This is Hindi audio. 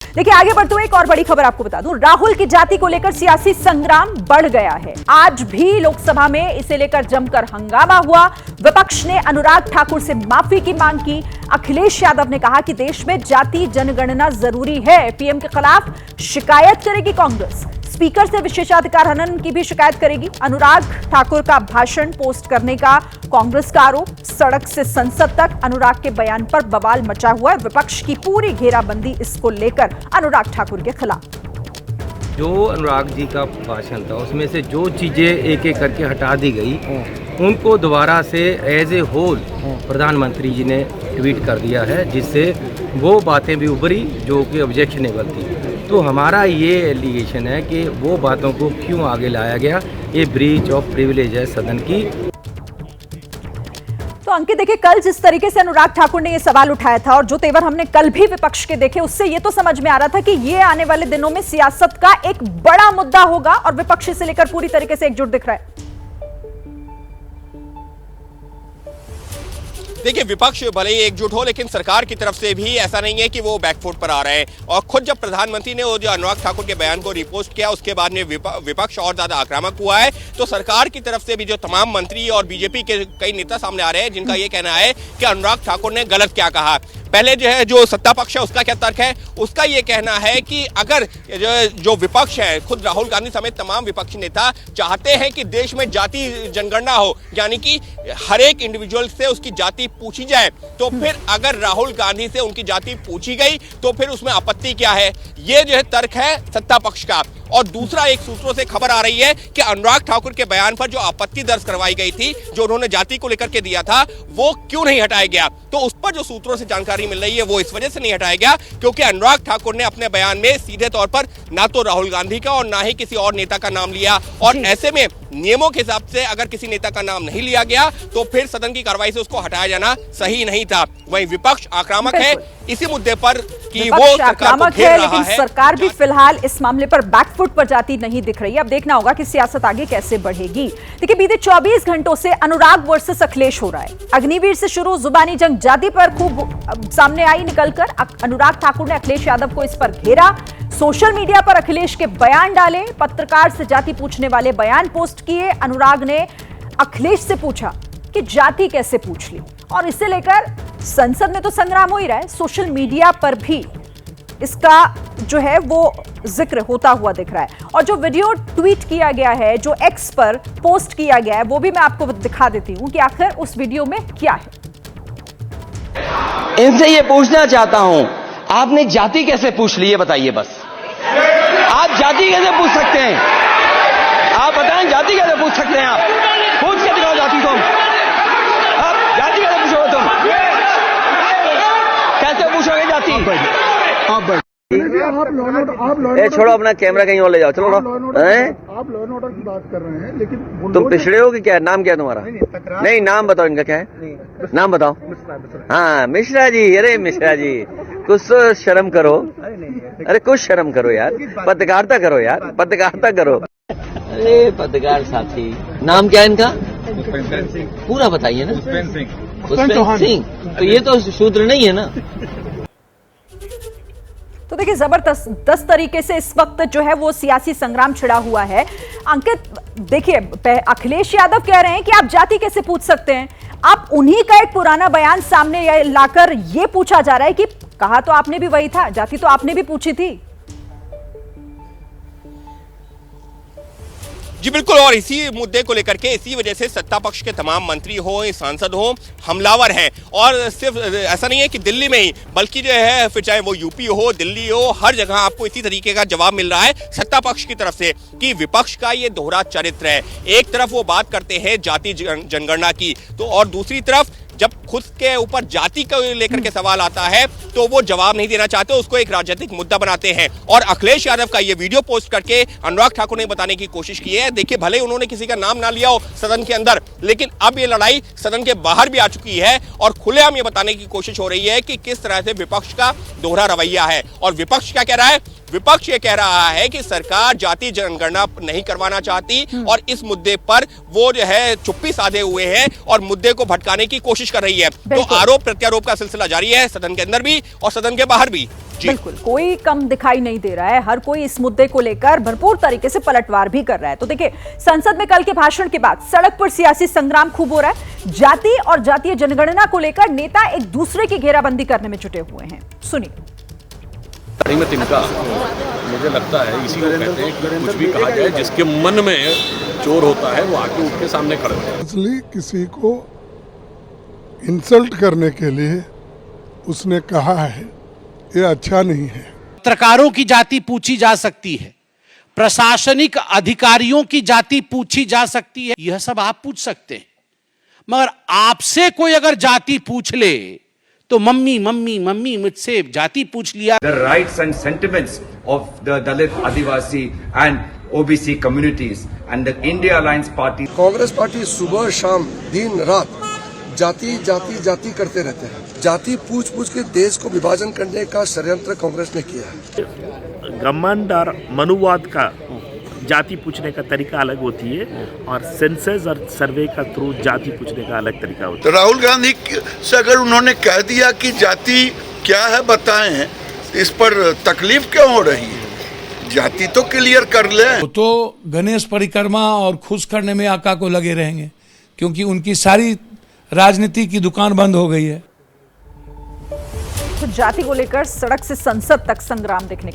देखिए आगे बढ़ते हुए एक और बड़ी खबर आपको बता दूं, राहुल की जाति को लेकर सियासी संग्राम बढ़ गया है। आज भी लोकसभा में इसे लेकर जमकर हंगामा हुआ। विपक्ष ने अनुराग ठाकुर से माफी की मांग की। अखिलेश यादव ने कहा कि देश में जाति जनगणना जरूरी है। पीएम के खिलाफ शिकायत करेगी कांग्रेस। स्पीकर से विशेषाधिकार हनन की भी शिकायत करेगी। अनुराग ठाकुर का भाषण पोस्ट करने का कांग्रेस का आरोप। सड़क से संसद तक अनुराग के बयान पर बवाल मचा हुआ है। विपक्ष की पूरी घेराबंदी इसको लेकर अनुराग ठाकुर के खिलाफ। जो अनुराग जी का भाषण था उसमें से जो चीजें एक एक करके हटा दी गई, उनको दोबारा से एज ए होल प्रधानमंत्री जी ने ट्वीट कर दिया है, जिससे वो बातें भी उभरी जो कि ऑब्जेक्शनेबल थी। तो हमारा ये एलिगेशन है कि वो बातों को क्यों आगे लाया गया, ये ब्रीच ऑफ प्रिविलेज है सदन की। तो अंकित देखिए, कल जिस तरीके से अनुराग ठाकुर ने ये सवाल उठाया था और जो तेवर हमने कल भी विपक्ष के देखे, उससे ये तो समझ में आ रहा था कि ये आने वाले दिनों में सियासत का एक बड़ा मुद्दा होगा और विपक्ष से लेकर पूरी तरीके से एकजुट दिख रहा है। देखिए, विपक्ष भले ही एकजुट हो, लेकिन सरकार की तरफ से भी ऐसा नहीं है कि वो बैकफुट पर आ रहे हैं। और खुद जब प्रधानमंत्री ने वो जो अनुराग ठाकुर के बयान को रिपोस्ट किया, उसके बाद में विपक्ष और ज्यादा आक्रामक हुआ है। तो सरकार की तरफ से भी जो तमाम मंत्री और बीजेपी के कई नेता सामने आ रहे हैं, जिनका ये कहना है कि अनुराग ठाकुर ने गलत क्या कहा। पहले जो सत्ता पक्ष है उसका क्या तर्क है, उसका ये कहना है कि अगर जो विपक्ष है, खुद राहुल गांधी समेत तमाम विपक्षी नेता चाहते हैं कि देश में जाति जनगणना हो, यानी कि हर एक इंडिविजुअल से उसकी जाति पूछी जाए, तो फिर अगर राहुल गांधी से उनकी जाति पूछी गई तो फिर उसमें आपत्ति क्या है। ये जो है तर्क है सत्ता पक्ष का। और दूसरा, एक सूत्रों से खबर आ रही है कि अनुराग ठाकुर के बयान पर जो आपत्ति दर्ज करवाई गई थी, जो उन्होंने जाति को लेकर के दिया था, वो क्यों नहीं हटाया गया। तो उस पर जो सूत्रों से जानकारी मिल रही है वो इस वजह से नहीं हटाया गया क्योंकि अनुराग ठाकुर ने अपने बयान में सीधे तौर पर ना तो राहुल गांधी का और ना ही किसी और नेता का नाम लिया। और ऐसे में नियमों के हिसाब से अगर किसी नेता का नाम नहीं लिया गया तो फिर सदन की कार्रवाई से उसको हटाया जाना सही नहीं था। वहीं विपक्ष आक्रामक है इसी मुद्दे पर कि वो आक्रामक है, लेकिन सरकार भी फिलहाल इस मामले पर बैकफुट पर जाती नहीं दिख रही है। अब देखना होगा कि सियासत आगे कैसे बढ़ेगी। देखिए, बीते 24 घंटों से अनुराग वर्सेस अखिलेश हो रहा है। अग्निवीर से शुरू जुबानी जंग जाति पर खूब सामने आई निकलकर। अनुराग ठाकुर ने अखिलेश यादव को इस पर घेरा। सोशल मीडिया पर अखिलेश के बयान डाले। पत्रकार से जाति पूछने वाले बयान पोस्ट किए। अनुराग ने अखिलेश से पूछा कि जाति कैसे पूछ ली, और इसे लेकर संसद में तो संग्राम हो ही रहा है, सोशल मीडिया पर भी इसका जो है वो जिक्र होता हुआ दिख रहा है। और जो वीडियो ट्वीट किया गया है, जो एक्स पर पोस्ट किया गया है, वो भी मैं आपको दिखा देती हूं कि आखिर उस वीडियो में क्या है। इनसे ये पूछना चाहता हूं, आपने जाति कैसे पूछ ली, ये बताइए बस। आप जाति कैसे पूछ सकते हैं? आप बताएं, जाति कैसे पूछ सकते हैं? आप पूछ के दिखाओ जाति तुम। आप जाति कैसे पूछोगे तुम? कैसे पूछोगे जाति? आप छोड़ो अपना कैमरा, कहीं और ले जाओ। चलो आप लॉ एंड ऑर्डर की बात कर रहे हैं, लेकिन तुम पिछड़े हो कि क्या? नाम क्या है तुम्हारा? नहीं, नाम बताओ इनका क्या है, नाम बताओ। हाँ, मिश्रा जी। अरे मिश्रा जी, कुछ तो शर्म करो। अरे कुछ शर्म करो यार, पत्रकारिता करो यार, पत्रकारिता करो। अरे पत्रकार साथी, नाम क्या है इनका? पूरा बताइए ना। पुष्पेंद्र सिंह। तो ये तो शूद्र नहीं है ना। तो देखिए, जबरदस्त तरीके से इस वक्त जो है वो सियासी संग्राम छिड़ा हुआ है। अंकित देखिए, अखिलेश यादव कह रहे हैं कि आप जाति कैसे पूछ सकते हैं। आप उन्हीं का एक पुराना बयान सामने लाकर ये पूछा जा रहा है कि कहा तो आपने भी वही था, जाति तो आपने भी पूछी थी। जी बिल्कुल, और इसी मुद्दे को लेकर के इसी वजह से सत्ता पक्ष के तमाम मंत्री हो, सांसद हो, हमलावर हैं। और सिर्फ ऐसा नहीं है कि दिल्ली में ही, बल्कि जो है फिर चाहे वो यूपी हो, दिल्ली हो, हर जगह आपको इसी तरीके का जवाब मिल रहा है सत्ता पक्ष की तरफ से कि विपक्ष का ये दोहरा चरित्र है। एक तरफ वो बात करते हैं जाति जनगणना की, तो और दूसरी तरफ जब खुद के ऊपर जाति को लेकर के सवाल आता है तो वो जवाब नहीं देना चाहते, उसको एक राजनीतिक मुद्दा बनाते हैं। और अखिलेश यादव का ये वीडियो पोस्ट करके अनुराग ठाकुर ने बताने की कोशिश की है। देखिए, भले उन्होंने किसी का नाम ना लिया हो सदन के अंदर, लेकिन अब ये लड़ाई सदन के बाहर भी आ चुकी है और खुलेआम ये बताने की कोशिश हो रही है कि किस तरह से विपक्ष का दोहरा रवैया है। और विपक्ष क्या कह रहा है? विपक्ष ये कह रहा है कि सरकार जाति जनगणना नहीं करवाना चाहती और इस मुद्दे पर वो जो है चुप्पी साधे हुए हैं और मुद्दे को भटकाने की कोशिश कोशिश कर रही है। तो बिल्कुल। आरोप प्रत्यारोप का सिलसिला जारी है, सदन के अंदर भी और सदन के बाहर भी। जी बिल्कुल, कोई कम दिखाई नहीं दे रहा है, हर कोई इस मुद्दे को लेकर भरपूर तरीके से पलटवार भी कर रहा है। तो देखिए, संसद में कल के भाषण के बाद सड़क पर सियासी संग्राम खूब हो रहा है। जाति और जातीय जनगणना को लेकर नेता एक दूसरे की घेराबंदी करने में जुटे हुए हैं। सुनिए। तिनका मुझे लगता है इसी को कहते हैं कि कुछ भी कहा जाए, जिसके मन में चोर होता है वो आके उठ के सामने खड़े होते हैं। इसलिए किसी को इंसल्ट करने के लिए उसने कहा है, ये अच्छा नहीं है। पत्रकारों की जाति पूछी जा सकती है, प्रशासनिक अधिकारियों की जाति पूछी जा सकती है, यह सब आप पूछ सकते हैं, मगर आपसे कोई अगर जाति पूछ ले तो मम्मी मम्मी मम्मी मुझसे जाति पूछ लिया। The rights and sentiments of the Dalit, Adivasi and OBC communities and the India Alliance Party. Congress party सुबह शाम दिन रात जाति जाति जाति करते रहते हैं। जाति पूछ पूछ के देश को विभाजन करने का षड्यंत्र कांग्रेस ने किया है। घमंड और मनुवाद का जाति पूछने का तरीका अलग होती है और सेंसस और सर्वे का थ्रू जाति पूछने का अलग तरीका होता है। तो राहुल गांधी से अगर उन्होंने कह दिया कि जाति क्या है बताएं, इस पर तकलीफ क्यों हो रही है? जाति तो क्लियर कर ले। तो गणेश परिक्रमा और खुश करने में आका को लगे रहेंगे, क्योंकि उनकी सारी राजनीति की दुकान बंद हो गई है। तो जाति को लेकर सड़क से संसद तक संग्राम देखने को